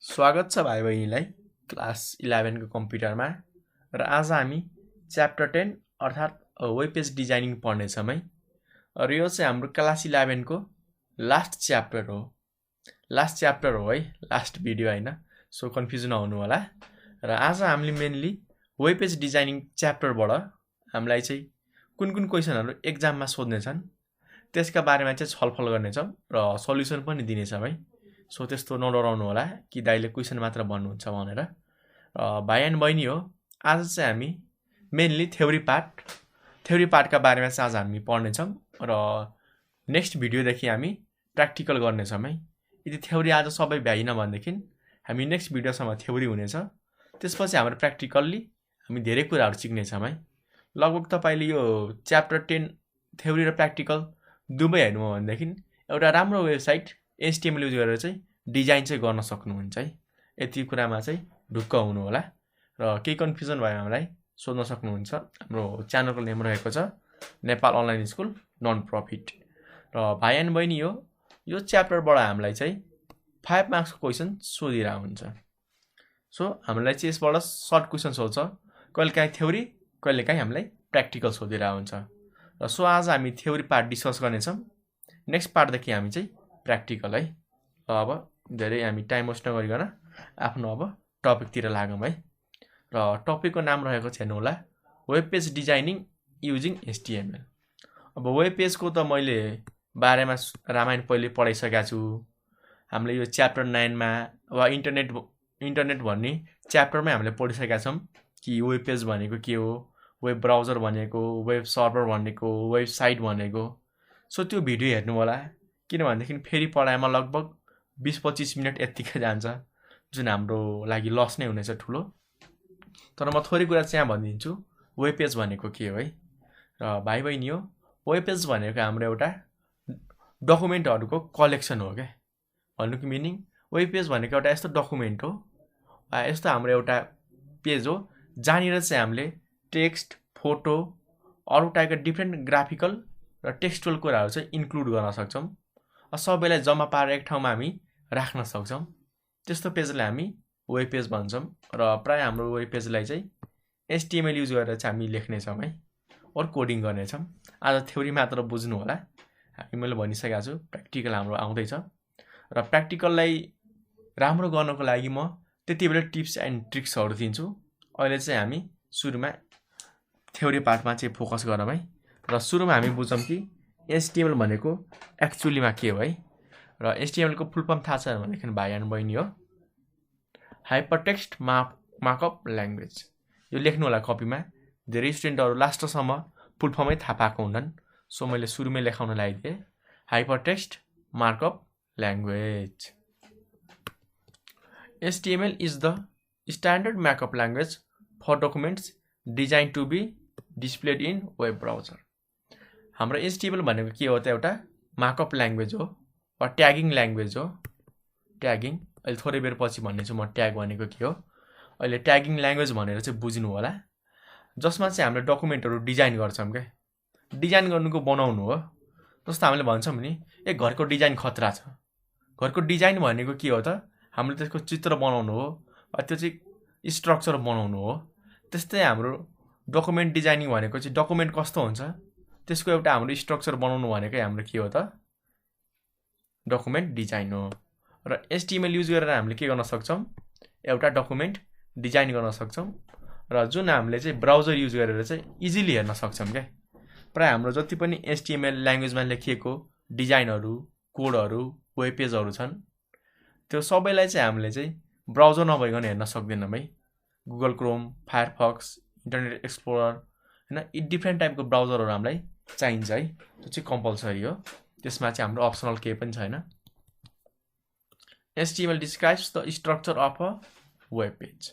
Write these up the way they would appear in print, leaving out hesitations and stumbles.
स्वागत छ भाइ बहिनीलाई क्लास 11 को कम्प्युटरमा र आज हामी च्याप्टर 10 अर्थात् वेब पेज डिजाइनिङ पढ्नेछौँ है। र यो चाहिँ हाम्रो क्लास 11 को लास्ट च्याप्टर हो है, लास्ट भिडियो हैन, सो कन्फ्युज नहुनु होला। र आज हामीले मेनली वेब पेज डिजाइनिङ च्याप्टरबाट हामीलाई चाहिँ कुन क्वेशनहरु एक्जाममा सोध्ने छन् त्यसका बारेमा चाहिँ छलफल गर्नेछौँ र सल्युसन पनि दिनेछौँ है। सो त्यस्तो नडराउनु होला कि दाइले क्वेशन मात्र भन्नुहुन्छ भनेर। भाइ एन्ड बहिनी हो, आज चाहिँ हामी मेनली थ्योरी पार्टका बारेमा चाहिँ आज हामी पढ्नेछौँ र नेक्स्ट भिडियोदेखि हामी प्र्याक्टिकल गर्नेछौँ है। यदि थ्योरी आज सबै भ्याइन भनेदेखि हामी नेक्स्ट भिडियोसम्म थ्योरी हुनेछ, त्यसपछि हाम्रो प्र्याक्टिकल्ली हामी धेरै कुराहरू सिक्नेछौँ है। लगभग तपाईले यो च्याप्टर 10 थ्योरी र प्र्याक्टिकल दुवै हेर्नुभयो भनेदेखि एउटा राम्रो वेबसाइट HTML युज गरेर चाहिँ डिजाइन चाहिँ गर्न सक्नुहुन्छ है। यति कुरामा चाहिँ ढुक्क हुनु होला र केही कन्फ्युजन भयो हामीलाई सोध्न सक्नुहुन्छ। हाम्रो च्यानलको नेम रहेको छ Nepal online school non profit. र भाइ एन्ड बहिनी हो, यो च्याप्टरबाट हामीलाई चाहिँ 5 मार्क्सको क्वेशन सोधिरहेको हुन्छ। सो हामीलाई चाहिँ यसबाट सर्ट क्वेशन सोध्छ, कहिलेकाहीँ थ्योरी कहिलेकाहीँ हामीलाई प्र्याक्टिकल सोधिरहेको हुन्छ। र सो आज हामी थ्योरी पार्ट डिस्कस गर्नेछौँ, नेक्स्ट पार्टदेखि हामी चाहिँ प्र्याक्टिकल है। अब धेरै हामी टाइम वेस्ट नगरिकन आफ्नो अब टपिकतिर लागौँ है। र टपिकको नाम रहेको छ हेर्नु होला, web page designing using HTML। अब वेब पेजको त मैले बारेमा रामायण पहिले पढाइसकेको छु। हामीले यो च्याप्टर 9 मा वा इन्टरनेट भन्ने च्याप्टरमै हामीले पढिसकेका छौँ कि वेब पेज भनेको के हो, वेब ब्राउजर भनेको, वेब सर्भर भनेको, वेबसाइट भनेको। सो त्यो भिडियो हेर्नु होला, किनभनेदेखि फेरि पढाइमा लगभग 20-25 मिनट यत्तिकै जान्छ, जुन हाम्रो लागि लस नै हुनेछ ठुलो। तर म थोरै कुरा चाहिँ यहाँ भनिदिन्छु वेब पेज भनेको के हो है। र भाइ बहिनी हो, वेब पेज भनेको हाम्रो एउटा डकुमेन्टहरूको कलेक्सन हो क्या। भन्नुको मिनिङ वेब पेज भनेको एउटा यस्तो डकुमेन्ट हो, यस्तो हाम्रो एउटा पेज हो जहाँनिर चाहिँ हामीले टेक्स्ट, फोटो, अरू टाइपका डिफ्रेन्ट ग्राफिकल र टेक्स्टुअल कुराहरू चाहिँ इन्क्लुड गर्न सक्छौँ। सबैलाई जम्मा पारेर एक ठाउँमा हामी राख्न सक्छौँ। त्यस्तो पेजलाई हामी वेब पेज भन्छौँ। र प्राय हाम्रो वेब पेजलाई चाहिँ HTML युज गरेर चाहिँ हामी लेख्नेछौँ है, और कोडिङ गर्नेछौँ। आज थ्योरी मात्र बुझ्नु होला, हामी मैले भनिसकेको छु प्र्याक्टिकल हाम्रो आउँदैछ। र प्र्याक्टिकललाई राम्रो गर्नको लागि म त्यति बेला टिप्स एन्ड ट्रिक्सहरू दिन्छु। अहिले चाहिँ हामी सुरुमा थ्योरी पार्टमा चाहिँ फोकस गरौँ है। र सुरुमा हामी बुझौँ कि HTML भनेको एक्चुअलीमा के हो है। र HTML को फुल फर्म थाहा छ भनेदेखि भाइ एन्ड बहिनी हो, हाइपरटेक्स्ट मार्कअप ल्याङ्ग्वेज। यो लेख्नु होला कपीमा, धेरै स्टुडेन्टहरू लास्टसम्म फुल फर्मै थाहा पाएको हुँदैन। सो मैले सुरुमै लेखाउन लगाइदिएँ, hypertext markup language. HTML is the standard markup language for documents designed to be displayed in web browser. हाम्रो HTML भनेको के हो त, एउटा मार्कअप ल्याङ्ग्वेज हो वा ट्यागिङ ल्याङ्ग्वेज हो। ट्यागिङ अहिले थोरै बेर पछि भन्नेछु म ट्याग भनेको के हो। अहिले ट्यागिङ ल्याङ्ग्वेज भनेर चाहिँ बुझ्नु होला, जसमा चाहिँ हामीले डकुमेन्टहरू डिजाइन गर्छौँ क्या। डिजाइन गर्नुको बनाउनु हो। जस्तो हामीले भन्छौँ नि, एक घरको डिजाइन खतरा छ। घरको डिजाइन भनेको के हो त, हामीले त्यसको चित्र बनाउनु हो वा त्यो चाहिँ स्ट्रक्चर बनाउनु हो। त्यस्तै हाम्रो डकुमेन्ट डिजाइनिङ भनेको चाहिँ डकुमेन्ट कस्तो हुन्छ त्यसको एउटा हाम्रो स्ट्रक्चर बनाउनु भनेकै हाम्रो के हो त, डकुमेन्ट डिजाइन हो। र HTML युज गरेर हामीले के गर्न सक्छौँ, एउटा डकुमेन्ट डिजाइन गर्न सक्छौँ। र जुन हामीले चाहिँ ब्राउजर युज गरेर चाहिँ इजिली हेर्न सक्छौँ क्या। प्राय हाम्रो जति पनि HTML ल्याङ्ग्वेजमा लेखिएको डिजाइनहरू, कोडहरू, वेब पेजहरू छन्, त्यो सबैलाई चाहिँ हामीले चाहिँ ब्राउजर नभइकन हेर्न सक्दैनौँ है। Google Chrome, Firefox, internet explorer हैन, यी डिफ्रेन्ट टाइपको ब्राउजरहरू हामीलाई चाहिन्छ है। त्यो चाहिँ कम्पलसरी हो, त्यसमा चाहिँ हाम्रो अप्सनल केही पनि छैन। HTML describes the structure of a web page.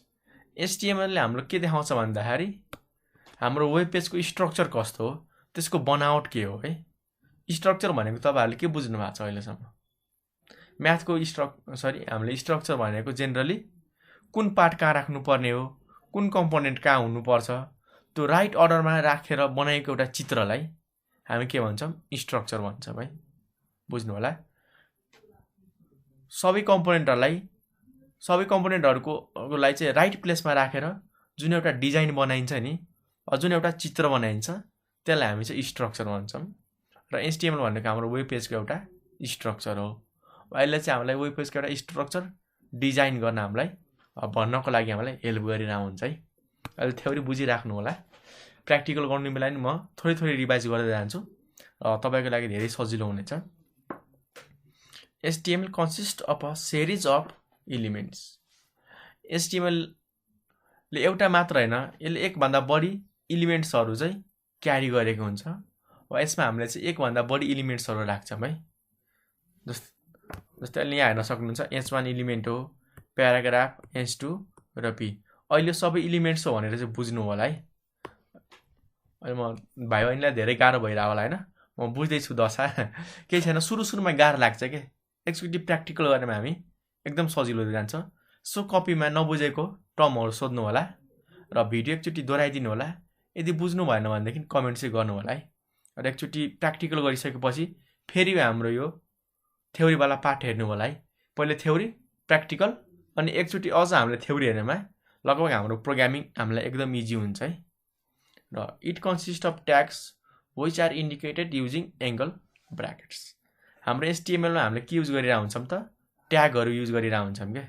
HTML ले हाम्रो के देखाउँछ भन्दाखेरि हाम्रो वेब पेजको स्ट्रक्चर कस्तो हो, त्यसको बनावट के हो है। स्ट्रक्चर भनेको तपाईहरुले के बुझ्नु भएको छ अहिलेसम्म? म्याथको हामीले स्ट्रक्चर भनेको जेनरली कुन पार्ट कहाँ राख्नु पर्ने हो, कुन कम्पोनेन्ट कहाँ हुनुपर्छ, त्यो राइट अर्डरमा राखेर बनाएको एउटा चित्रलाई हामी के भन्छौँ, स्ट्रक्चर भन्छौँ है। बुझ्नु होला, सबै कम्पोनेन्टहरूलाई सबै कम्पोनेन्टहरुलाई चाहिँ राइट प्लेसमा राखेर जुन एउटा डिजाइन बनाइन्छ नि, जुन एउटा चित्र बनाइन्छ त्यसलाई हामी चाहिँ स्ट्रक्चर भन्छौँ। र HTML भनेको हाम्रो वेब पेजको एउटा स्ट्रक्चर हो। अहिले चाहिँ हामीलाई वेब पेजको एउटा स्ट्रक्चर डिजाइन गर्न हामीलाई भन्नको लागि हामीलाई हेल्प गरिरहेको हुन्छ है। अहिले थ्योरी बुझिराख्नु होला। प्र्याक्टिकल गर्ने बेला नि म थोरै रिभाइज गर्दै जान्छु, तपाईको लागि धेरै सजिलो हुनेछ। HTML consists of a series of elements। HTML ले एउटा मात्र हैन, यसले एक भन्दा बढी एलिमेन्ट्सहरु चाहिँ क्यारी गरेको हुन्छ। यसमा हामीले चाहिँ एक भन्दा बढी एलिमेन्ट्सहरु राख्छौं है। जस्तै अहिले यहाँ हेर्न सक्नुहुन्छ H1 एलिमेन्ट हो, प्याराग्राफ H2 र P। अहिले सबै एलिमेन्ट्स हो भनेर चाहिँ बुझ्नु होला है। अहिले म भाइ बहिनीलाई धेरै गाह्रो भइरा होला हैन, म बुझ्दै छु दशा। केही छैन, सुरुमा गाह्रो लाग्छ के, एकचोटी प्र्याक्टिकल गरेमा हामी एकदम सजिलो हुँदै जान्छ। सो कपीमा नबुझेको टर्महरु सोध्नु होला र भिडियो एकचोटी दोहोऱ्याइदिनु होला। यदि बुझ्नु भएन भनेदेखि कमेन्ट चाहिँ गर्नु होला है। र एकचोटी प्र्याक्टिकल गरिसकेपछि फेरि हाम्रो यो थ्योरी वाला पार्ट हेर्नु होला है। पहिले थ्योरी, प्र्याक्टिकल, अनि एकचोटी अझ हामीले थ्योरी हेर्नेमा लगभग हाम्रो प्रोग्रामिङ हामीलाई एकदम इजी हुन्छ है। र it consist of tags which are indicated using angle brackets. हाम्रो HTML मा हामीले के युज गरिरा हुन्छौं त, ट्यागहरु युज गरिरा हुन्छौं के,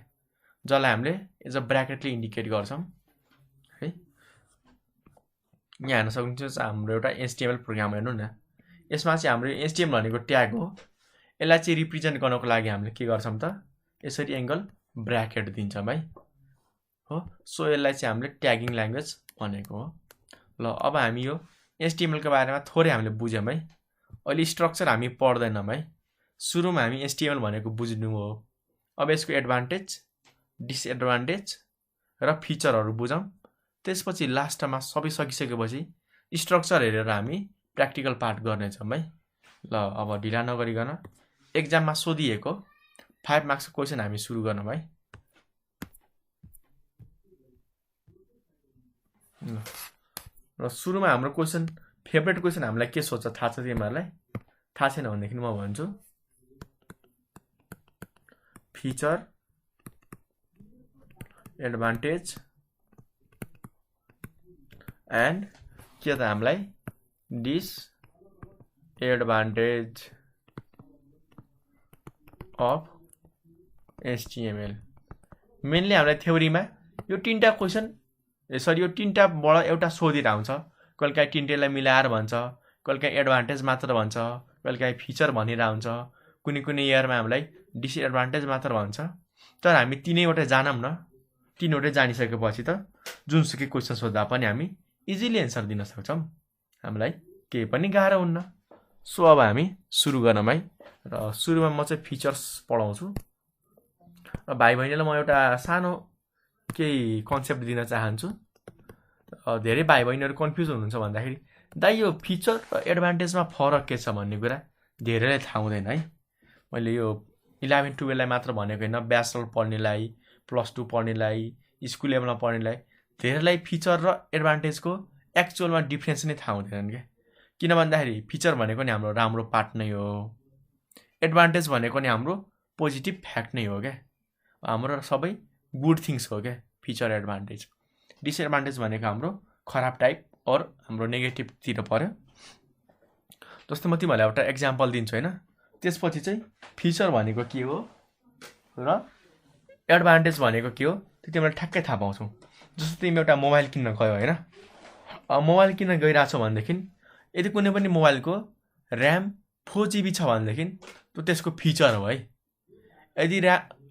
जसलाई हामीले एज अ ब्र्याकेटले इन्डिकेट गर्छौं है। यहाँ हेर्न सक्नुहुन्छ हाम्रो एउटा HTML प्रोग्राम हेर्नु न। यसमा चाहिँ हाम्रो HTML भनेको ट्याग हो। यसलाई चाहिँ रिप्रेजेन्ट गर्नको लागि हामीले के गर्छौं त, यसरी एंगल ब्र्याकेट दिन्छौं है। हो, सो यसलाई चाहिँ हामीले ट्यागिङ ल्याङ्ग्वेज भनेको हो। ल अब हामी यो HTML को बारेमा थोरै हामीले बुझ्यौं है। अहिले स्ट्रक्चर हामी पढ्दैनौं है। सुरुमा हामी HTML भनेको बुझ्नु हो। अब यसको एडभान्टेज, डिसएडभान्टेज र फिचरहरु बुझौं। त्यसपछि लास्टमा सबै सकिसकेपछि स्ट्रक्चर हेरेर हामी प्र्याक्टिकल पार्ट गर्नेछौं है। ल अब ढिला नगरिकन एक्जाममा सोधिएको 5 मार्क्सको क्वेशन हामी सुरु गर्छौं है। र सुरुमा हाम्रो क्वेशन, फेभरेट क्वेशन हामीलाई के सोध्छ थाहा छ तिमीहरुलाई? थाहा छैन भनेदेखि म भन्छु फीचर, एडभान्टेज एन्ड के त हामीलाई डिसएडभान्टेज अफ HTML। मेनली हामीलाई थ्योरीमा यो तीनटा क्वेशन, सरी यो तीनटाबाट एउटा सोधिरा हुन्छ। कहिलेकाहीँ तीनटैलाई मिलाएर भन्छ, कहिलेकाहीँ एडभान्टेज मात्र भन्छ, कहिलेकाहीँ फिचर भनिरा हुन्छ, कुनै इयरमा हामीलाई डिसएडभान्टेज मात्र भन्छ। तर हामी तीनैवटै जानौं न, तीनवटै जानिसकेपछि त जुनसुकै क्वेशन सोध्दा पनि हामी इजिली एन्सर दिन सक्छौं। हामीलाई केही पनि गाह्रो हुन्न। सो अब हामी सुरु गरौँ है। र सुरुमा म चाहिँ फिचर्स पढाउँछु। र भाइ बहिनीलाई म एउटा सानो केही कन्सेप्ट दिन चाहन्छु। धेरै भाइ बहिनीहरु कन्फ्युज हुनुहुन्छ भन्दाखेरि दाइ यो फिचर र एडभान्टेजमा फरक के छ भन्ने कुरा धेरैलाई थाहा हुँदैन है। मैले यो 11 12 लाई मात्र भनेको हैन, ब्याचलर पढ्नेलाई, +2 पढ्नेलाई, स्कुल लेभलमा पढ्नेलाई धेरैलाई फिचर र एडभान्टेजको एक्चुअलमा डिफरेन्स नै थाहा हुँदैन के। किन भन्दाखेरि फिचर भनेको नि हाम्रो राम्रो पार्ट नै हो, एडभान्टेज भनेको नि हाम्रो पोजिटिभ फ्याक्ट नै हो के। हाम्रो सबै गुड थिंग्स हो के फिचर, एडभान्टेज। डिसएडभान्टेज भनेको हाम्रो खराब टाइप और हाम्रो नेगेटिभ तिर पर्यो। जस्तो म तिमीहरुलाई एउटा एक्जाम्पल दिन्छु हैन, त्यसपछि चाहिँ फिचर भनेको के हो र एडभान्टेज भनेको के हो त्यो तिमीलाई ठ्याक्कै थाहा पाउँछौ। जस्तो तिमी एउटा मोबाइल किन्न गयो हैन, मोबाइल किन्न गइराछौ भनेदेखि यदि कुनै पनि मोबाइलको र्याम 4GB छ भनेदेखि त्यो त्यसको फिचर हो है। यदि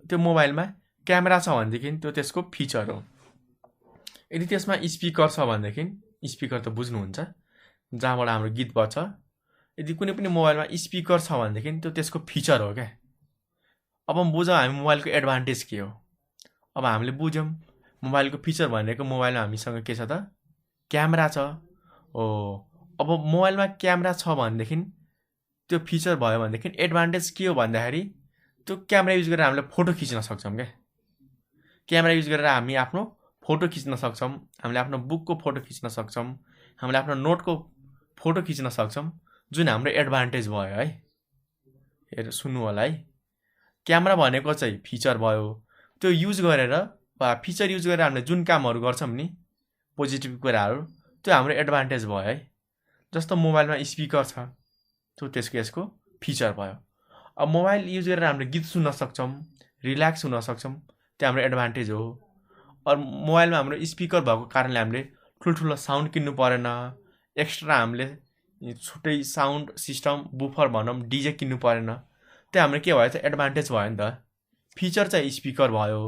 त्यो मोबाइलमा क्यामेरा छ भनेदेखि त्यो त्यसको फिचर हो। यदि त्यसमा स्पिकर छ भनेदेखि, स्पिकर त बुझ्नुहुन्छ जहाँबाट हाम्रो गीत बज्छ, यदि कुनै पनि मोबाइलमा स्पिकर छ भनेदेखि त्यो त्यसको फिचर हो क्या। अब बुझौँ हामी मोबाइलको एडभान्टेज के हो। अब हामीले बुझ्यौं मोबाइलको फिचर भनेको मोबाइलमा हामीसँग के छ त, क्यामेरा छ। हो, अब मोबाइलमा क्यामेरा छ भनेदेखि त्यो फिचर भयो भनेदेखि एडभान्टेज के हो भन्दाखेरि त्यो क्यामेरा युज गरेर हामीले फोटो खिच्न सक्छौं के। क्यामेरा युज गरेर हामी आफ्नो फोटो खिच्न सक्छौं, हामीले आफ्नो बुकको फोटो खिच्न सक्छौं, हामीले आफ्नो नोटको फोटो खिच्न सक्छौं, जुन हाम्रो एडभान्टेज भयो है। हेर सुन्नु होला है, क्यामेरा भनेको चाहिँ फिचर भयो, त्यो युज गरेर वा फिचर युज गरेर हामीले जुन कामहरू गर्छौँ नि पोजिटिभ कुराहरू त्यो हाम्रो एडभान्टेज भयो है। जस्तो मोबाइलमा स्पिकर छ, त्यो त्यसको फिचर भयो। अब मोबाइल युज गरेर हामीले गीत सुन्न सक्छौँ, रिल्याक्स हुन सक्छौँ, त्यो हाम्रो एडभान्टेज हो। और मोबाइलमा हाम्रो स्पिकर भएको कारणले हामीले ठुल्ठुलो साउन्ड किन्नु परेन, एक्स्ट्रा हामीले छुट्टै साउन्ड सिस्टम बुफर भनौँ डिजे किन्नु परेन। त्यो हाम्रो के भयो त एडभान्टेज भयो नि त। फिचर चाहिँ स्पिकर भयो,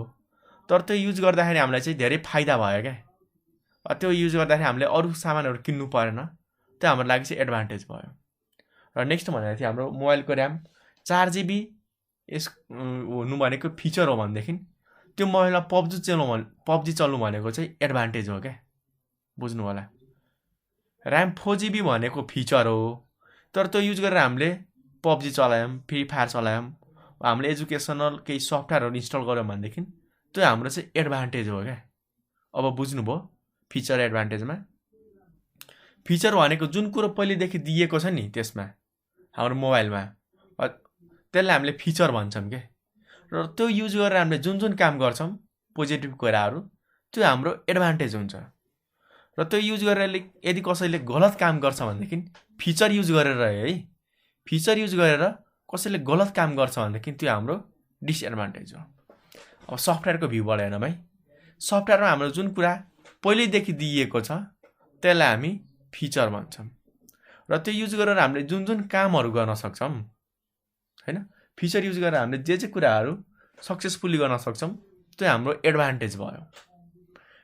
तर त्यो युज गर्दाखेरि हामीलाई चाहिँ धेरै फाइदा भयो क्या। त्यो युज गर्दाखेरि हामीले अरू सामानहरू किन्नु परेन, त्यो हाम्रो लागि चाहिँ एडभान्टेज भयो। र नेक्स्ट भनेको थियो हाम्रो मोबाइलको ऱ्याम 4 GB यस हुनु भनेको फिचर हो भनेदेखि त्यो मोबाइलमा पब्जी चल्नु भनेको चाहिँ एडभान्टेज हो क्या, बुझ्नु होला। ऱ्याम 4 GB भनेको फिचर हो, तर त्यो युज गरेर हामीले पब्जी चलायौँ, फ्री फायर चलायौँ, हामीले एजुकेसनल केही सफ्टवेयरहरू इन्स्टल गऱ्यौँ भनेदेखि त्यो हाम्रो चाहिँ एडभान्टेज हो क्या। अब बुझ्नुभयो फिचर एडभान्टेजमा। फिचर भनेको जुन कुरो पहिलेदेखि दिएको छ नि त्यसमा हाम्रो मोबाइलमा, त्यसलाई हामीले फिचर भन्छौँ क्या। र त्यो युज गरेर हामीले जुन काम गर्छौँ पोजिटिभ कुराहरू, त्यो हाम्रो एडभान्टेज हुन्छ। र त्यो युज गरेर यदि कसैले गलत काम गर्छ भनेदेखि फिचर युज गरेर है, फिचर युज गरेर कसैले गलत काम गर्छ भनेदेखि त्यो हाम्रो डिसएडभान्टेज हो। अब सफ्टवेयरको भ्यूबाट हेर्नु भाइ, सफ्टवेयरमा हाम्रो जुन कुरा पहिल्यैदेखि दिइएको छ त्यसलाई हामी फिचर भन्छौँ। र त्यो युज गरेर हामीले जुन कामहरू गर्न सक्छौँ हैन, फिचर युज गरेर हामीले जे कुराहरू सक्सेसफुली गर्न सक्छौँ त्यो हाम्रो एडभान्टेज भयो।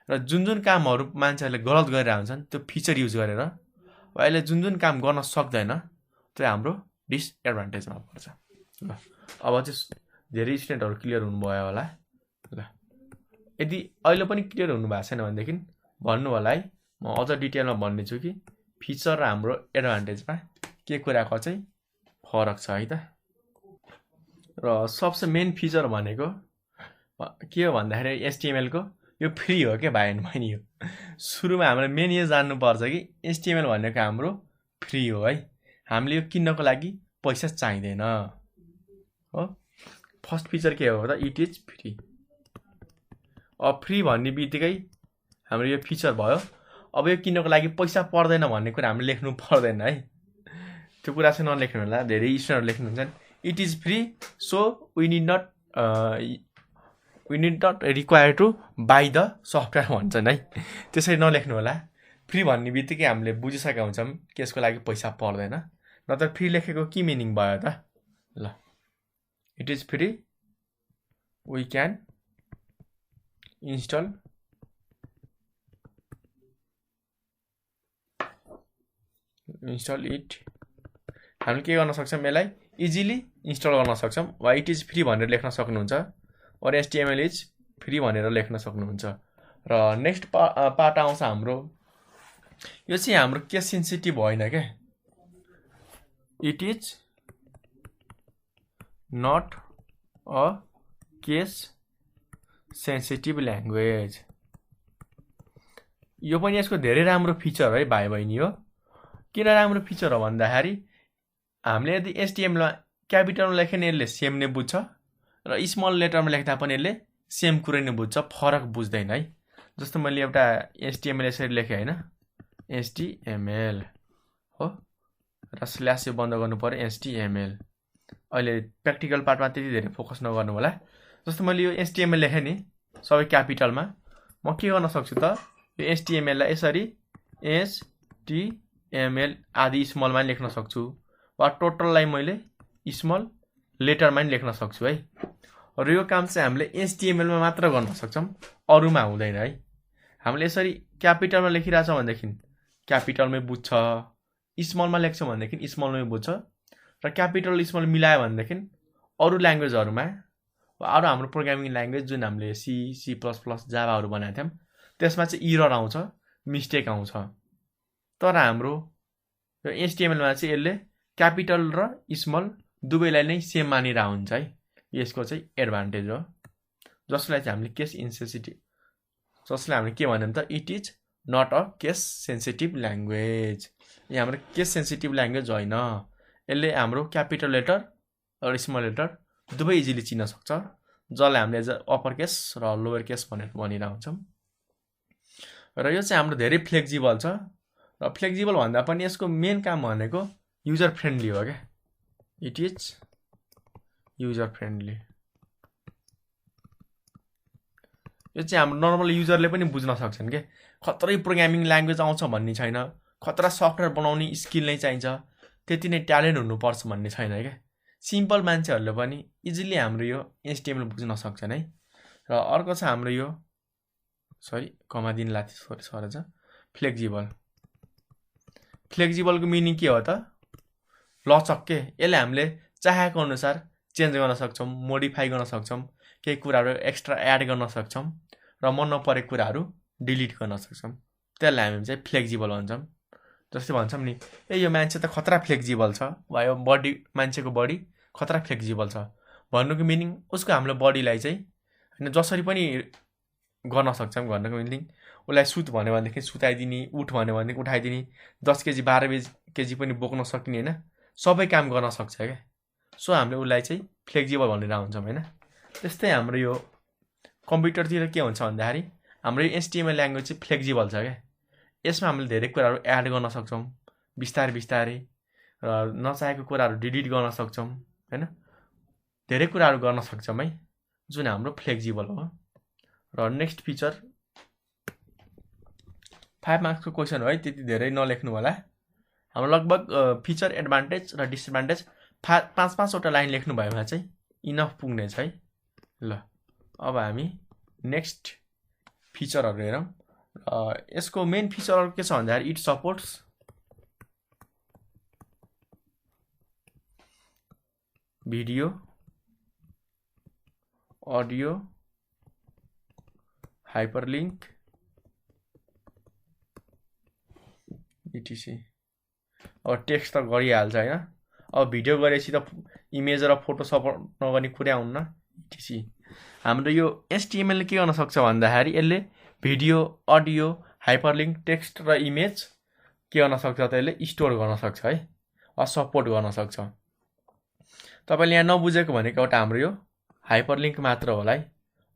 र जुन कामहरू मान्छेहरूले गलत गरेर हुन्छन् त्यो फिचर युज गरेर, अहिले जुन काम गर्न सक्दैन त्यो हाम्रो डिसएडभान्टेजमा पर्छ। ल अब चाहिँ धेरै स्टुडेन्टहरू क्लियर हुनुभयो होला। ल यदि अहिले पनि क्लियर हुनुभएको छैन भनेदेखि भन्नु होला है, म अझ डिटेलमा भन्नेछु कि फिचर र हाम्रो एडभान्टेजमा के कुराको चाहिँ फरक छ है त। र सबसे मेन फिचर भनेको के हो भन्दाखेरि HTML को यो फ्री हो क्या भाइ बहिनी। यो सुरुमा हामीले मेन यो जान्नुपर्छ कि HTML भनेको हाम्रो फ्री हो है, हामीले यो किन्नको लागि पैसा चाहिँदैन हो। फर्स्ट फिचर के हो त, इट इज फ्री। अब फ्री भन्ने बित्तिकै हाम्रो यो फिचर भयो। अब यो किन्नको लागि पैसा पर्दैन भन्ने कुरा हामीले लेख्नु पर्दैन है, त्यो कुरा चाहिँ नलेख्नु होला। धेरै स्टुडेन्टहरू लेख्नुहुन्छन् it is free so we need not require to buy the software भन्छन् है, त्यसरी नलेख्नु होला। फ्री भन्ने बित्तिकै हामीले बुझिसकेका हुन्छौँ कि यसको लागि पैसा पर्दैन, नत्र फ्री लेखेको के मिनिङ भयो त। ल it is free we can install it, हामीले के गर्न सक्छौँ यसलाई इजिली इन्स्टल गर्न सक्छौँ। वा इट इज फ्री भनेर लेख्न सक्नुहुन्छ, और HTML इज फ्री भनेर लेख्न सक्नुहुन्छ। र नेक्स्ट पार्ट आउँछ हाम्रो, यो चाहिँ हाम्रो केस सेन्सिटिभ होइन क्या। It is not a case sensitive language. यो पनि यसको धेरै राम्रो फिचर है भाइ बहिनी हो। किन राम्रो फिचर हो भन्दाखेरि हामीले यदि HTML मा क्यापिटलमा लेख्यो भने यसले सेम नै बुझ्छ, र स्मल लेटरमा लेख्दा पनि यसले सेम कुरै नै बुझ्छ, फरक बुझ्दैन है। जस्तो मैले एउटा HTML यसरी लेखेँ होइन, HTML हो, र स्ल्यास यो बन्द गर्नु पर्यो HTML। अहिले प्र्याक्टिकल पार्टमा त्यति धेरै फोकस नगर्नु होला। जस्तो मैले यो HTML लेखेँ नि सबै क्यापिटलमा, म के गर्न सक्छु त, यो HTML लाई यसरी HTML आदि स्मलमा लेख्न सक्छु, वा टोटललाई मैले स्मल लेटरमा नि लेख्न सक्छु है। र यो काम चाहिँ हामीले HTML मा मात्र गर्न सक्छौँ, अरूमा हुँदैन है। हामीले यसरी क्यापिटलमा लेखिरहेछौँ भनेदेखि क्यापिटलमै बुझ्छ, स्मलमा लेख्छौँ भनेदेखि स्मलमै बुझ्छ, र क्यापिटल स्मल मिलायो भनेदेखि अरू ल्याङ्ग्वेजहरूमा वा अरू हाम्रो प्रोग्रामिङ ल्याङ्ग्वेज जुन हामीले C++, जाभाहरू बनाएको थियौँ त्यसमा चाहिँ इरर आउँछ, मिस्टेक आउँछ। तर हाम्रो यो HTML मा चाहिँ यसले क्यापिटल र स्मल दुवैलाई नै सेम मानिरहेको हुन्छ है। यसको चाहिँ एडभान्टेज हो, जसलाई चाहिँ हामीले केस इन्सेन्सिटिभ, जसलाई हामीले के भन्यौँ त, it is not a case sensitive language. यो हाम्रो केस सेन्सिटिभ ल्याङ्ग्वेज होइन, यसले हाम्रो क्यापिटल लेटर र स्मल लेटर दुवै इजिली चिन्न सक्छ, जसलाई हामीले एज अप्पर केस र लोवर केस भनेर भनिरहन्छौँ। र यो चाहिँ हाम्रो धेरै फ्लेक्जिबल छ र फ्लेक्जिबल भन्दा पनि यसको मेन काम भनेको युजर फ्रेन्डली हो क्या। It is user friendly. यो चाहिँ हाम्रो नर्मल युजरले पनि बुझ्न सक्छन् के, खतरै प्रोग्रामिङ ल्याङ्ग्वेज आउँछ भन्ने छैन, खतरा सफ्टवेयर बनाउने स्किल नै चाहिन्छ, त्यति नै ट्यालेन्ट हुनुपर्छ भन्ने छैन क्या। सिम्पल मान्छेहरूले पनि इजिली हाम्रो यो HTML बुझ्न सक्छन् है। र अर्को छ हाम्रो यो कमा दिन लाथी सरेछ फ्लेक्जिबल। फ्लेक्जिबलको मिनिङ के हो त? लचक के। यसले हामीले चाहेको अनुसार चेन्ज गर्न सक्छौँ, मोडिफाई गर्न सक्छौँ, केही कुराहरू एक्स्ट्रा एड गर्न सक्छौँ र मन नपरेको कुराहरू डिलिट गर्न सक्छौँ। त्यसलाई हामी चाहिँ फ्लेक्जिबल भन्छौँ। जस्तै भन्छौँ नि, यो मान्छे त खतरा फ्लेक्जिबल छ, वा यो बडी मान्छेको बडी खतरा फ्लेक्जिबल छ भन्नुको मिनिङ उसको हाम्रो बडीलाई चाहिँ होइन जसरी पनि गर्न सक्छौँ भन्नुको मिनिङ। उसलाई सुत भन्यो भनेदेखि सुताइदिने, उठ भन्यो भनेदेखि उठाइदिने, 10 केजी 12 केजी पनि बोक्न सक्ने होइन, सबै काम गर्न सक्छ क्या। सो हामीले उसलाई चाहिँ फ्लेक्जिबल भनेर हुन्छौँ होइन। त्यस्तै हाम्रो यो कम्प्युटरतिर के हुन्छ भन्दाखेरि हाम्रो यो HTML ल्याङ्ग्वेज चाहिँ फ्लेक्जिबल छ क्या। यसमा हामीले धेरै कुराहरू एड गर्न सक्छौँ बिस्तारै बिस्तारै, र नचाहेको कुराहरू डिलिट गर्न सक्छौँ होइन, धेरै कुराहरू गर्न सक्छौँ है, जुन हाम्रो फ्लेक्जिबल हो। र नेक्स्ट फिचर 5 मार्क्सको क्वेसन हो है, त्यति धेरै नलेख्नु होला। हाम्रो लगभग फिचर एडभान्टेज र डिसएडभान्टेज 5-5वटा लाइन लेख्नु भयो भने चाहिँ इनफ पुग्नेछ है। ल अब हामी नेक्स्ट फिचरहरू हेरौँ। यसको मेन फिचरहरू के छ भन्दाखेरि it supports video, audio, hyperlink etc। अब टेक्स्ट त गरिहाल्छ होइन, अब भिडियो गरेपछि त इमेज र फोटो सपोर्ट नगर्ने कुरा हुन्न etc। हाम्रो यो HTML के गर्न सक्छ भन्दाखेरि यसले भिडियो, अडियो, हाइपरलिङ्क, टेक्स्ट र इमेज के गर्न सक्छ त यसले स्टोर गर्न सक्छ है, सपोर्ट गर्न सक्छ। तपाईँले यहाँ नबुझेको भनेको एउटा हाम्रो यो हाइपरलिङ्क मात्र होला है,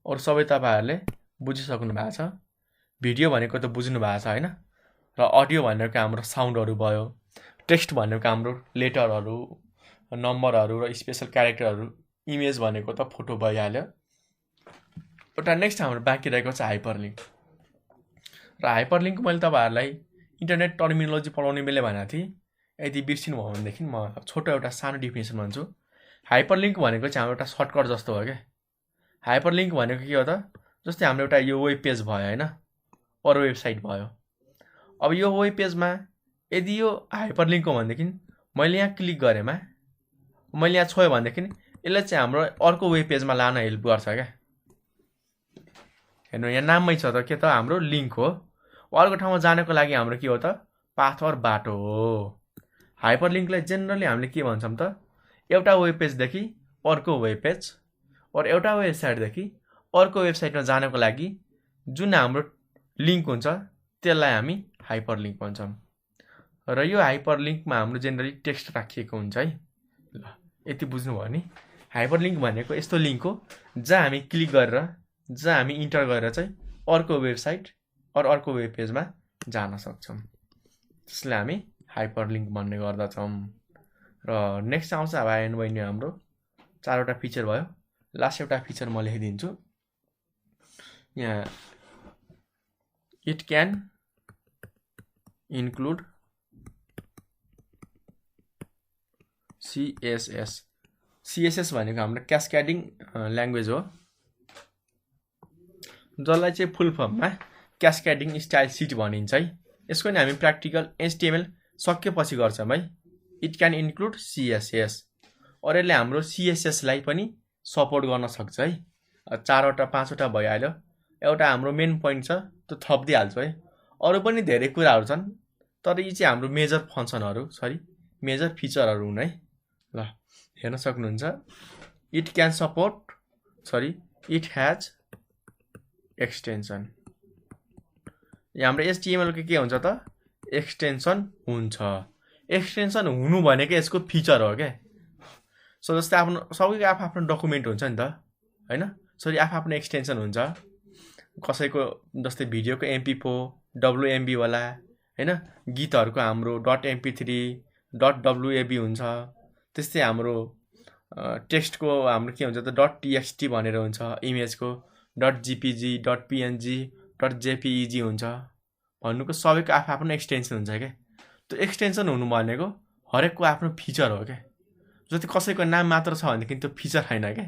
अरू सबै तपाईँहरूले बुझिसक्नु भएको छ। भिडियो भनेको त बुझ्नु भएको छ होइन, र अडियो भनेको हाम्रो साउन्डहरू भयो, टेक्स्ट भनेको हाम्रो लेटरहरू, नम्बरहरू र स्पेसल क्यारेक्टरहरू, इमेज भनेको त फोटो भइहाल्यो। एउटा नेक्स्ट हाम्रो बाँकी रहेको छ हाइपरलिङ्क। र हाइपरलिङ्क मैले तपाईँहरूलाई इन्टरनेट टर्मिनोलोजी पढाउने बेला भनेको थिएँ, यदि बिर्सिनु भयो भनेदेखि म छोटो एउटा सानो डिफिनेसन भन्छु। हाइपरलिङ्क भनेको चाहिँ हाम्रो एउटा सर्टकट जस्तो हो क्या। हाइपरलिङ्क भनेको के हो त? जस्तै हाम्रो एउटा यो वेब पेज भयो होइन, अरू वेबसाइट भयो। अब यो वेब पेजमा यदि यो हाइपरलिङ्क हो भनेदेखि मैले यहाँ क्लिक गरेमा, मैले यहाँ छोएँ भनेदेखि यसले चाहिँ हाम्रो अर्को वेब पेजमा लान हेल्प गर्छ क्या। हेर्नु यहाँ नाममै छ त के त हाम्रो लिङ्क हो। अर्को ठाउँमा जानको लागि हाम्रो के हो त? पाथ अर बाटो हो। हाइपरलिङ्कलाई जेनरली हामीले के भन्छौँ त? एउटा वेब पेजदेखि अर्को वेब पेज, अरू एउटा वेबसाइटदेखि अर्को वेबसाइटमा जानको लागि जुन हाम्रो लिङ्क हुन्छ त्यसलाई हामी हाइपरलिङ्क भन्छौँ। र यो हाइपरलिङ्कमा हाम्रो जेनरली टेक्स्ट राखिएको हुन्छ है। ल यति बुझ्नुभयो नि। हाइपरलिङ्क भनेको यस्तो लिङ्क हो जहाँ हामी क्लिक गरेर, जहाँ हामी इन्टर गरेर चाहिँ अर्को वेबसाइट अरू अर्को वेब पेजमा जान सक्छौँ, त्यसलाई हामी हाइपरलिङ्क भन्ने गर्दछौँ। र नेक्स्ट आउँछ अब आएन बहिनी हाम्रो 4वटा फिचर भयो। लास्ट एउटा फिचर म लेखिदिन्छु यहाँ। It can include CSS। CSS भनेको हाम्रो क्यास्केडिङ ल्याङ्ग्वेज हो, जसलाई चाहिँ फुल फर्ममा क्यास्केडिङ स्टाइल सिट भनिन्छ है। यसको नि हामी प्र्याक्टिकल HTML सकेपछि गर्छौँ है। इट क्यान इन्क्लुड CSS, अरू यसले हाम्रो CSSलाई पनि सपोर्ट गर्न सक्छ है। 4वटा 5वटा भइहाल्यो। एउटा हाम्रो मेन पोइन्ट छ त्यो थपिदिइहाल्छु है। अरू पनि धेरै कुराहरू छन्, तर यी चाहिँ हाम्रो मेजर फङ्सनहरू, मेजर फिचरहरू हुन् है। ल हेर्न सक्नुहुन्छ। It can support it has extension. यहाँ हाम्रो HTML के हुन्छ त? एक्सटेन्सन हुन्छ। एक्सटेन्सन हुनु भनेको यसको फिचर हो क्या। सो जस्तै आफ्नो सबैको आफ्नो डकुमेन्ट हुन्छ नि त होइन, सरी आफ्नो एक्सटेन्सन हुन्छ। कसैको जस्तै भिडियोको MP4 WMB वाला हैन, गीतहरुको हाम्रो .mp3 .wab हुन्छ। त्यस्तै हाम्रो टेक्स्टको हाम्रो के हुन्छ त .txt भनेर हुन्छ, इमेजको .gpg .png .jpeg हुन्छ। भन्नुको सबैको आफ्नो एक्सटेन्सन हुन्छ के। त्यो एक्सटेन्सन हुनु भनेको हरेकको आफ्नो फिचर हो के। जति कसैको नाम मात्र छ भनेदेखि त्यो फिचर हैन के।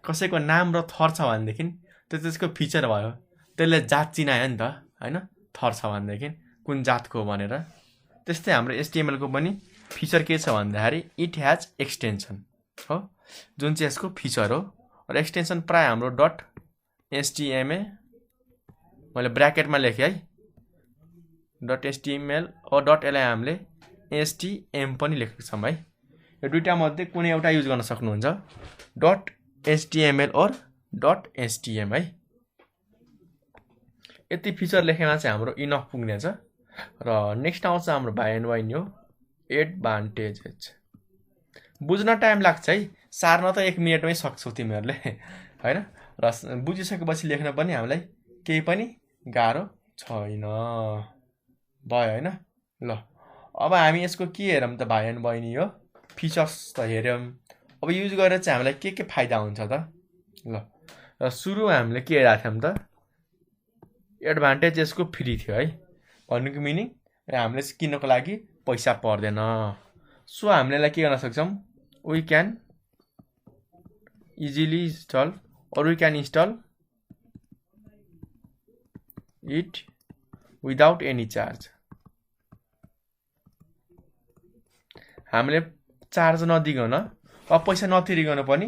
कसैको नाम र थर छ भनेदेखि त्यो त्यसको फिचर भयो। त्यसले जात चिनायो नि त हैन, थर छ भनेदेखि कुन जातको हो भनेर। त्यस्तै हाम्रो HTML को पनि फिचर के छ भन्दाखेरि इट हैज एक्सटेन्सन हो, जुन चाहिँ यसको फिचर हो। र एक्सटेन्सन प्राय हाम्रो .html मैले ब्र्याकेटमा लेखे है, .html और .li हामीले htm पनि लेखेको छौं है। यो दुईटा मध्ये कुनै एउटा युज गर्न सक्नुहुन्छ, .html और .htm है। यति फिचर लेखेमा चाहिँ हाम्रो इनफ पुग्नेछ। र नेक्स्ट आउँछ हाम्रो भाइ एन्ड बहिनी हो एडभान्टेजेस। बुझ्न टाइम लाग्छ है, सार्न त 1 मिनेटमै सक्छौ तिमीहरुले हैन। र बुझिसकेपछि लेख्न पनि हामीलाई केही पनि गाह्रो छैन, भयो हैन। ल अब हामी यसको के हेरौँ त भाइ एन्ड बहिनी हो, फिचर्स त हेर्यौं। अब युज गरेर चाहिँ हामीलाई के फाइदा हुन्छ त। ल र सुरु हामीले के हेरेका थियौं त, एडभान्टेज यसको फ्री थियो है। भन्नुको मिनिङ हामीले किन्नको लागि पैसा पर्दैन। सो हामीले के गर्न सक्छौं, we can easily install or we can install it without any charge। हामीले चार्ज नदिकन अब पैसा नतिरिकन पनि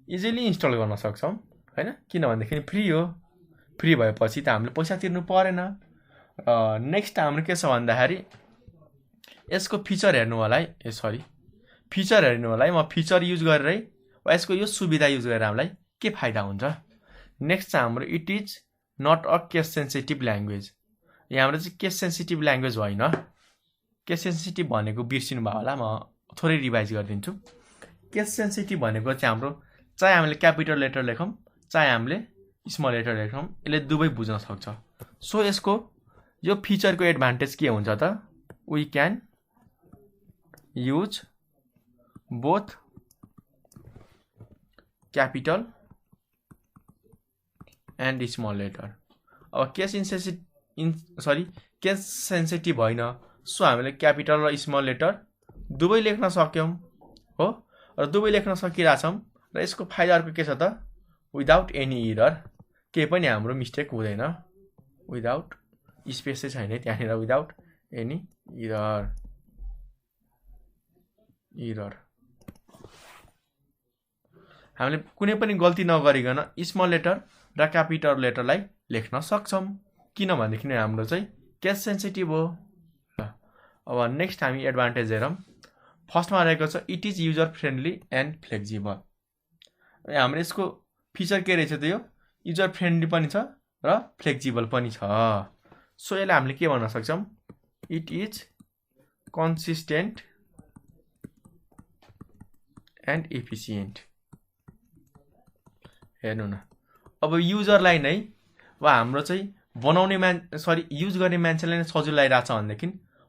इजिली इन्स्टल गर्न सक्छौं हैन, किनभनेदेखि फ्री हो। फ्री भएपछि त हामीले पैसा तिर्नु परेन। नेक्स्ट हाम्रो के छ भन्दाखेरि यसको फिचर हेर्नु होला है, सरी फिचर हेर्नु होला है। म फिचर युज गरेरै यसको यो सुविधा युज गरेर हामीलाई के फाइदा हुन्छ। नेक्स्ट चाहिँ हाम्रो it is not a case sensitive language. यहाँ हाम्रो चाहिँ केस सेन्सिटिभ ल्याङ्ग्वेज होइन। केस सेन्सिटिभ भनेको बिर्सिनु भयो होला, म थोरै रिभाइज गरिदिन्छु। केस सेन्सिटिभ भनेको चाहिँ हाम्रो चाहे हामीले क्यापिटल लेटर लेखौँ चाहे हामीले स्मल लेटर लेखौँ, यसले दुवै बुझ्न सक्छ। सो यसको यो फिचरको एडभान्टेज के हुन्छ त, we can use both capital and small letter. अब केस सेन्सिटिभ होइन, सो हामीले क्यापिटल र स्मल लेटर दुवै लेख्न सक्यौं हो, र दुवै लेख्न सकिरहेछौं। र यसको फाइदा अर्को के छ त, विदाउट एनी इरर, केही पनि हाम्रो मिस्टेक हुँदैन। विदाउट स्पेस चाहिँ छैन त्यहाँनिर, विदाउट एनी इरर हामीले कुनै पनि गल्ती नगरिकन स्मल लेटर र क्यापिटल लेटरलाई लेख्न सक्छौं, किनभनेदेखि हाम्रो चाहिँ केस सेन्सिटिभ हो। अब नेक्स्ट हामी एडभान्टेज हेरौँ। फर्स्टमा रहेको छ it is user friendly and flexible. हाम्रो यसको फिचर के रहेछ त, यो युजर फ्रेन्डली पनि छ र फ्लेक्सिबल पनि छ। सो यसलाई हामीले के भन्न सक्छौं, इट इज कन्सिस्टेन्ट एन्ड एफिसिएन्ट। हेर्नु न, अब युजरलाई नै वा हाम्रो चाहिँ बनाउने युज गर्ने मान्छेलाई नै सजिलो लागिरहेछ भनेदेखि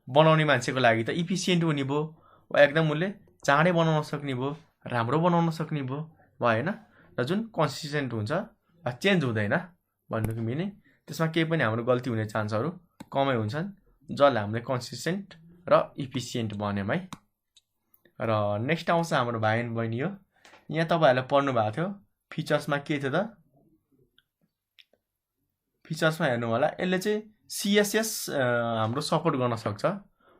बनाउने मान्छेको लागि त इफिसिएन्ट हुने भयो, वा एकदम उसले चाँडै बनाउन सक्ने भयो, राम्रो बनाउन सक्ने भयो हैन। र जुन कन्सिस्टेन्ट हुन्छ वा चेन्ज हुँदैन भन्नुको मिनिङ, त्यसमा केही पनि हाम्रो गल्ती हुने चान्सहरू कमै हुन्छन्, जसले हामीले कन्सिस्टेन्ट र इफिसिएन्ट बन्यौं है। र नेक्स्ट आउँछ हाम्रो भाइ एन्ड बहिनी हो। यहाँ तपाईहरुले पढ्नु भएको थियो फिचर्समा के थियो त, फिचर्समा हेर्नु होला, यसले चाहिँ CSS हाम्रो सपोर्ट गर्न सक्छ,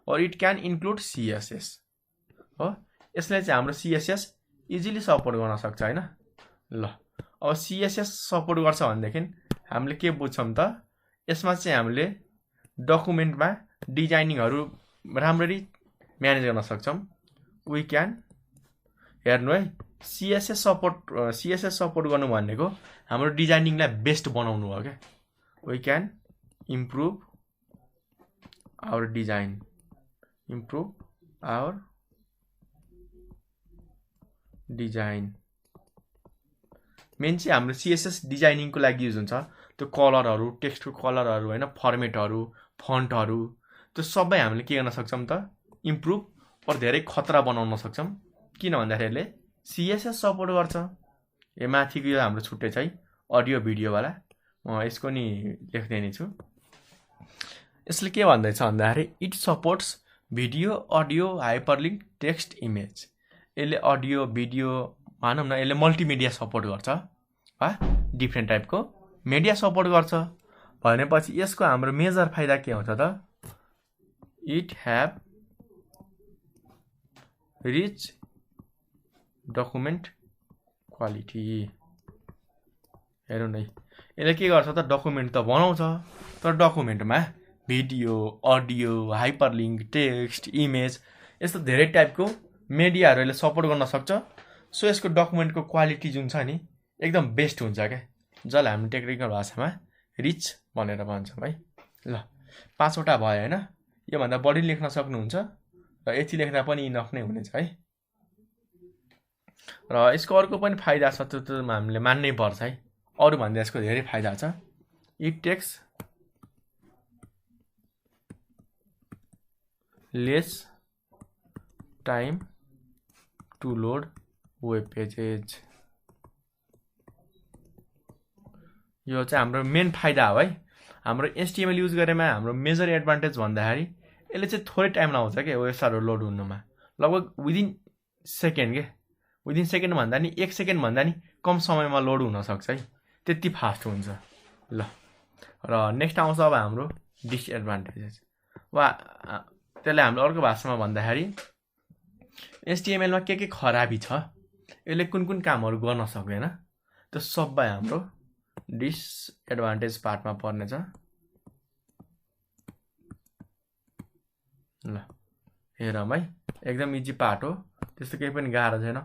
और इट क्यान इन्क्लुड CSS हो। यसले चाहिँ हाम्रो CSS इजिली सपोर्ट गर्न सक्छ हैन। ल अब CSS सपोर्ट गर्छ भनेदेखि हामीले के बुझ्छौं त, यसमा चाहिँ हामीले डकुमेन्टमा डिजाइनिङहरु राम्ररी म्यानेज गर्न सक्छौं। वी क्यान हेर्नु है, CSS सपोर्ट गर्नु भनेको हाम्रो डिजाइनिङलाई बेस्ट बनाउनु हो के। We can improve our design, main चाहिँ हाम्रो CSS डिजाइनिङको लागि युज हुन्छ त्यो कलरहरू टेक्स्टको कलरहरू हैन फर्मेटहरू फन्टहरू त्यो सबै हामीले के गर्न सक्छौं त इम्प्रुभ और धेरै खतरा बनाउन सक्छौं किन भन्दाखेरि CSS सपोर्ट गर्छ यो माथिको यो हाम्रो छुट्टै छ है अडियो भिडियो वाला म यसको नि लेख्दै नै छु यसले के भन्दै छ भन्दाखेरि it supports video audio hyperlink text image यसले अडियो भिडियो मानौं न यसले मल्टिमिडिया सपोर्ट गर्छ डिफ्रेन्ट टाइपको मिडिया सपोर्ट गर्छ भनेपछि यसको हाम्रो मेजर फाइदा के हुन्छ त it have rich document quality हेरौँ न यसले के गर्छ त डकुमेन्ट त बनाउँछ तर डकुमेन्टमा video audio hyperlink text image यस्तो धेरै टाइपको मिडियाहरु यसले सपोर्ट गर्न सक्छ सो यसको डकुमेन्टको क्वालिटी जुन छ नि एकदम बेस्ट हुन्छ के जसलाई हामी टेक्निकल भाषामा रिच भनेर भन्छौं है ल 5 वटा भयो हैन यो भन्दा बढी लेख्न सक्नुहुन्छ र यति लेख्दा पनि इनफ नै हुनेछ है र यसको अर्को पनि फाइदा छ त्यो त हामीले मान्नै पर्छ है अरु भन्दा यसको धेरै फाइदा छ it takes less time to load web pages यो चाहिँ हाम्रो मेन फाइदा हो है हाम्रो HTML युज गरेमा हाम्रो मेजर एडभान्टेज भन्दाखेरि यसले चाहिँ थोरै टाइम लाउँछ के वेबसाइटहरु लोड हुनुमा लगभग विदिन सेकेन्ड के विदिन सेकेन्ड भन्दा नि 1 सेकेन्ड भन्दा नि कम समयमा लोड हुन सक्छ है त्यति फास्ट हुन्छ ल र नेक्स्ट आउँछ अब हाम्रो डिसएडभान्टेजेस वा त्यसले हाम्रो अर्को भाषामा भन्दाखेरि HTML मा के खराबी छ यसले कुन कुन कामहरु गर्न सक्दैन त्यो सबै हाम्रो डिसएडभान्टेज पार्टमा पर्नेछ ल हेरौँ है एकदम इजी पार्ट हो त्यस्तो केही पनि गाह्रो छैन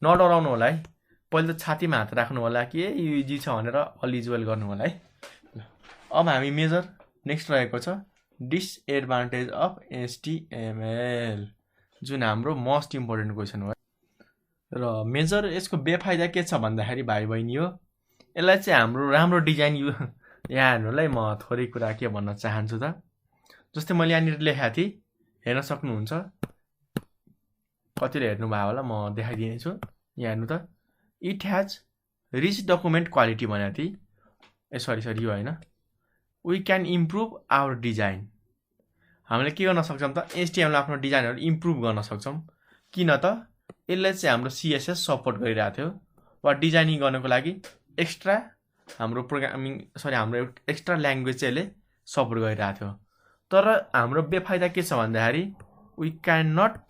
नडराउनु होला है पहिले त छातीमा हात राख्नु होला कि यो इजी छ भनेर अल इज वेल गर्नु होला है अब हामी मेजर नेक्स्ट रहेको छ डिसएडभान्टेज अफ HTML जुन हाम्रो मोस्ट इम्पोर्टेन्ट क्वेशन हो र मेजर यसको बेफाइदा के छ भन्दाखेरि भाइ बहिनी हो यसलाई चाहिँ हाम्रो राम्रो डिजाइन यहाँ हेर्नुलाई म थोरै कुरा के भन्न चाहन्छु त जस्तै मैले यहाँनिर लेखेको थिएँ हेर्न सक्नुहुन्छ कतिले हेर्नु भयो होला म देखाइदिने छु यहाँ हेर्नु त it has rich document quality भनेको थिएँ सरी यो हैन we can improve our design हामीले के गर्न सक्छौं त HTML आफ्नो डिजाइनहरु इम्प्रुभ गर्न सक्छौं किन त यसले चाहिँ हाम्रो CSS सपोर्ट गरिरहेको थियो वा डिजाइनिङ गर्नको लागि एक्स्ट्रा हाम्रो प्रोग्रामिङ हाम्रो एक्स्ट्रा ल्याङ्ग्वेज चाहिँ यसले सपोर्ट गरिरहेको थियो तर हाम्रो बेफाइदा के छ भन्दाखेरि we can not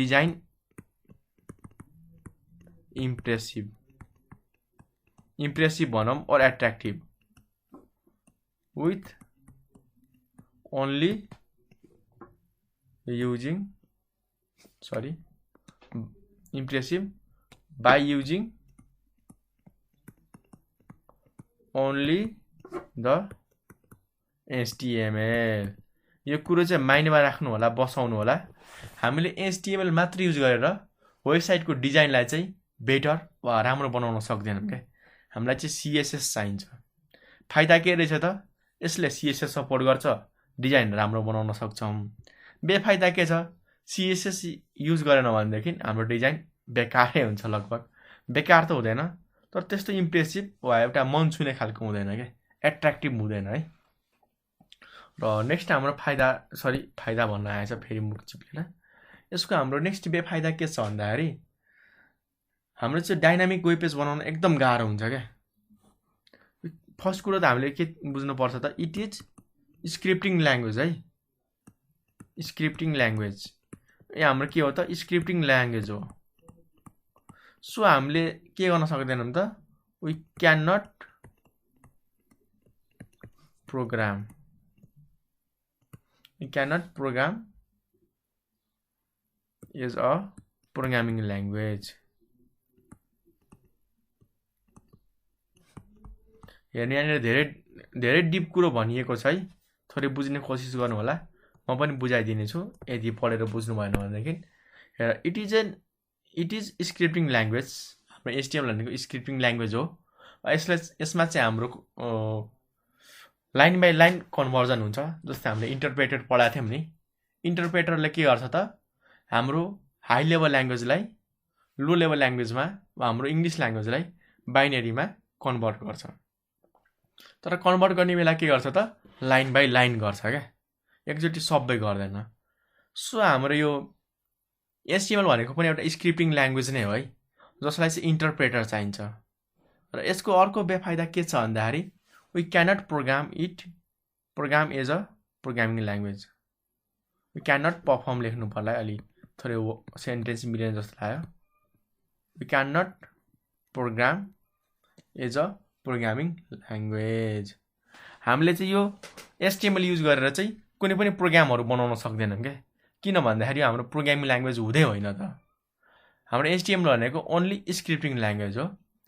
design impressive भनौं or attractive with only using impressive by using only the HTML यो कुरो चाहिँ माइन्डमा राख्नु होला बसाउनु होला हामीले HTML मात्र युज गरेर वेबसाइटको डिजाइनलाई चाहिँ बेटर वा राम्रो बनाउन सक्दैनौं के हामीलाई चाहिँ CSS चाहिन्छ फाइदा के रहेछ त यसले CSS सपोर्ट गर्छ डिजाइन राम्रो बनाउन सक्छौं बेफाइदा के छ CSS युज गरेन भनेदेखि हाम्रो डिजाइन बेकारै हुन्छ लगभग बेकार त हुँदैन तर त्यस्तो इम्प्रेसिभ वा एउटा मन छुने खालको हुँदैन के एट्र्याक्टिभ हुँदैन है र नेक्स्ट हाम्रो फाइदा भन्न आएछ फेरि मुख चिप्लेर यसको हाम्रो नेक्स्ट बेफाइदा के छ भन्दाखेरि हाम्रो चाहिँ डाइनामिक वेब पेज बनाउन एकदम गाह्रो हुन्छ के फर्स्ट कुरा त हामीले के बुझ्नु पर्छ त इट इज स्क्रिप्टिङ ल्याङ्ग्वेज है स्क्रिप्टिङ ल्याङ्ग्वेज हाम्रो के हो त स्क्रिप्टिङ ल्याङ्ग्वेज हो सो हामीले के गर्न सक्दैनौं त we can not program is a programming language यहाँ धेरै डिप कुरो भनिएको छ है थोरै बुझ्ने कोसिस गर्नु होला म पनि बुझाइदिने छु यदि पढेर बुझ्नु भएन भनेदेखि it is an it is scripting language. हाम्रो HTML भनेको स्क्रिप्टिङ ल्याङ्ग्वेज हो। यसमा चाहिँ हाम्रो लाइन बाई लाइन कन्भर्जन हुन्छ। जस्तै हामीले इन्टरप्रेटर पढाएको थियौँ नि, इन्टरप्रेटरले के गर्छ त हाम्रो हाई लेभल ल्याङ्ग्वेजलाई लो लेभल ल्याङ्ग्वेजमा वा हाम्रो इङ्ग्लिस ल्याङ्ग्वेजलाई बाइनेरीमा कन्भर्ट गर्छ। तर कन्भर्ट गर्ने बेला के गर्छ त लाइन बाई लाइन गर्छ क्या, एकचोटि सबै गर्दैन। सो हाम्रो यो HTML भनेको पनि एउटा स्क्रिप्टिङ ल्याङ्ग्वेज नै हो है, जसलाई चाहिँ इन्टरप्रेटर चाहिन्छ। र यसको अर्को बेफाइदा के छ भन्दाखेरि we cannot program as a programming language. We cannot perform लेख्नु पर्ला, अलि थोरै सेन्टेन्स मिलेन जस्तो लाग्यो। We cannot program as a programming language. हामीले चाहिँ यो HTML युज गरेर चाहिँ कुनै पनि प्रोग्रामहरू बनाउन सक्दैनौँ क्या। किन भन्दाखेरि हाम्रो प्रोग्रामिङ ल्याङ्ग्वेज हुँदै होइन त। हाम्रो HTML भनेको ओन्ली स्क्रिप्टिङ ल्याङ्ग्वेज हो।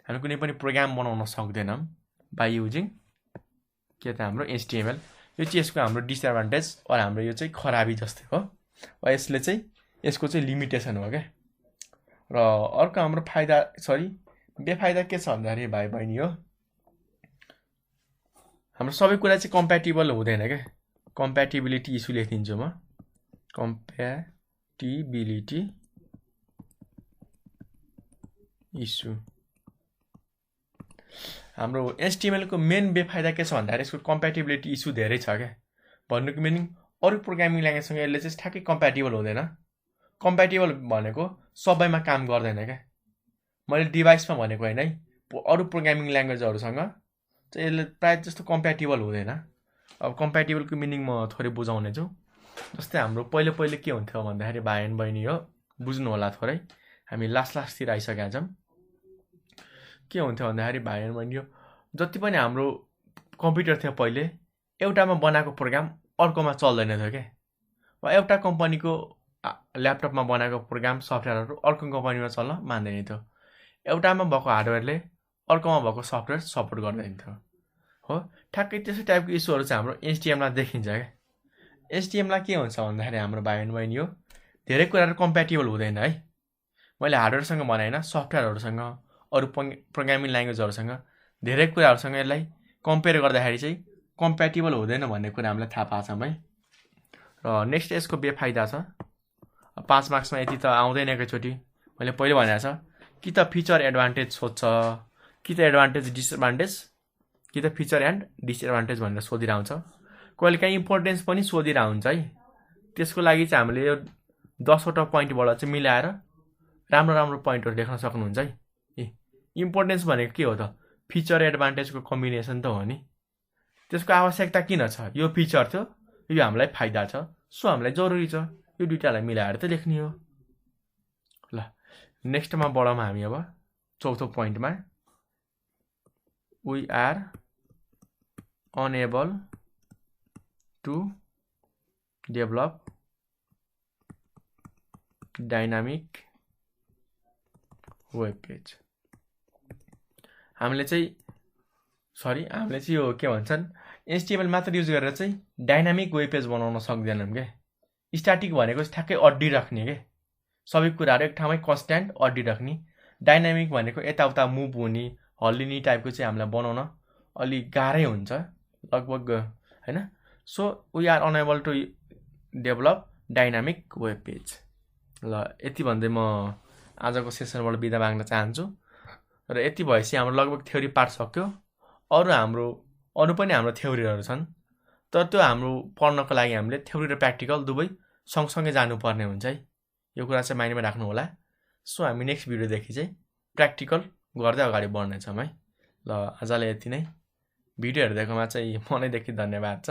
हामी कुनै पनि प्रोग्राम बनाउन सक्दैनौँ बाई युजिङ के त हाम्रो HTML। यो चाहिँ यसको हाम्रो डिसएडभान्टेज र हाम्रो यो चाहिँ खराबी जस्तै हो। वा यसले चाहिँ यसको चाहिँ लिमिटेसन हो क्या। र अर्को हाम्रो बेफाइदा के छ भन्दाखेरि भाइ बहिनी हो, हाम्रो सबै कुरा चाहिँ कम्प्याटिबल हुँदैन क्या। कम्प्याटिबिलिटी इस्यु लेखिदिन्छु म। कम्प्याटिबिलिटी इस्यु। हाम्रो HTML को मेन बेफाइदा के छ भन्दाखेरि यसको कम्प्याटिबिलिटी इस्यु धेरै छ क्या। भन्नुको मिनिङ अरू प्रोग्रामिङ ल्याङ्ग्वेजसँग यसले चाहिँ ठ्याक्कै कम्प्याटिबल हुँदैन। कम्प्याटिबल भनेको सबैमा काम गर्दैन क्या। मैले डिभाइसमा भनेको होइन है, अरू प्रोग्रामिङ ल्याङ्ग्वेजहरूसँग चाहिँ यसले प्रायः जस्तो कम्प्याटिबल हुँदैन। अब कम्प्याटिबलको मिनिङ म थोरै बुझाउने छु। जस्तै हाम्रो पहिले के हुन्थ्यो भन्दाखेरि भाइ एन्ड बहिनी हो, बुझ्नु होला थोरै, हामी लास्टतिर आइसकेका छौँ। के हुन्थ्यो भन्दाखेरि भाइ एन्ड बहिनी हो, जति पनि हाम्रो कम्प्युटर थियो पहिले, एउटामा बनाएको प्रोग्राम अर्कोमा चल्दैन थियो क्या। वा एउटा कम्पनीको ल्यापटपमा बनाएको प्रोग्राम सफ्टवेयरहरू अर्को कम्पनीमा चल्न मान्दैन थियो। एउटामा भएको हार्डवेयरले अर्कोमा भएको सफ्टवेयर सपोर्ट गर्दैन थियो हो। ठ्याक्कै त्यस्तै टाइपको इस्युहरू चाहिँ हाम्रो HTML देखिन्छ क्या। HTML के हुन्छ भन्दाखेरि हाम्रो भाइ एन्ड बहिनी हो, धेरै कुराहरू कम्प्याटिबल हुँदैन है। मैले हार्डवेयरसँग भने होइन, सफ्टवेयरहरूसँग अरू प्रोग्रामिङ ल्याङ्ग्वेजहरूसँग धेरै कुराहरूसँग यसलाई कम्पेयर गर्दाखेरि चाहिँ कम्प्याटिबल हुँदैन भन्ने कुरा हामीलाई थाहा पाएको छौँ है। र नेक्स्ट यसको बेफाइदा छ। 5 मार्क्समा यति त आउँदैन एकैचोटि। मैले पहिले भनेको छ कि त फिचर एडभान्टेज सोध्छ, कि त एडभान्टेज डिसएडभान्टेज, कि त फिचर एन्ड डिसएडभान्टेज भनेर सोधिरहन्छ। कहिलेकाहीँ इम्पोर्टेन्स पनि सोधिरहन्छ है। त्यसको लागि चाहिँ हामीले यो 10वटा पोइन्टबाट चाहिँ मिलाएर राम्रो पोइन्टहरू लेख्न सक्नुहुन्छ है। इम्पोर्टेन्स भनेको के हो त, फिचर एडभान्टेजको कम्बिनेसन त हो नि। त्यसको आवश्यकता किन छ, यो फिचर थियो, यो हामीलाई फाइदा छ, सो हामीलाई जरुरी छ, यो दुईटालाई मिलाएर त लेख्ने हो। ल नेक्स्टमा बढौँ हामी अब चौथो पोइन्टमा। We are unable to develop dynamic web page. हामीले चाहिँ यो के भन्छन्, HTML मात्र युज गरेर चाहिँ डाइनामिक वेब पेज बनाउन सक्दैनौँ क्या। स्ट्याटिक भनेको चाहिँ ठ्याक्कै अड्डी राख्ने क्या, सबै कुराहरू एक ठाउँमै कन्स्ट्यान्ट अड्डी राख्ने। डाइनामिक भनेको यताउता मुभ हुने हल्लिने टाइपको चाहिँ हामीलाई बनाउन अलि गाह्रै हुन्छ लगभग होइन। So we are unable to develop dynamic web page. ल यति भन्दै म आजको सेसनबाट बिदा माग्न चाहन्छु। र यति भएपछि हाम्रो लगभग थ्योरी पार्ट सक्यो। अरू पनि हाम्रो थ्योरीहरू छन्, तर त्यो हाम्रो पढ्नको लागि हामीले थ्योरी र प्र्याक्टिकल दुवै सँगसँगै जानुपर्ने हुन्छ है। यो कुरा चाहिँ माइन्डमा राख्नु होला। सो हामी नेक्स्ट भिडियोदेखि चाहिँ प्र्याक्टिकल गर्दै अगाडि बढ्नेछौँ है। ल आजलाई यति नै। भिडियो हेर्दैकोमा चाहिँ मनैदेखि धन्यवाद छ।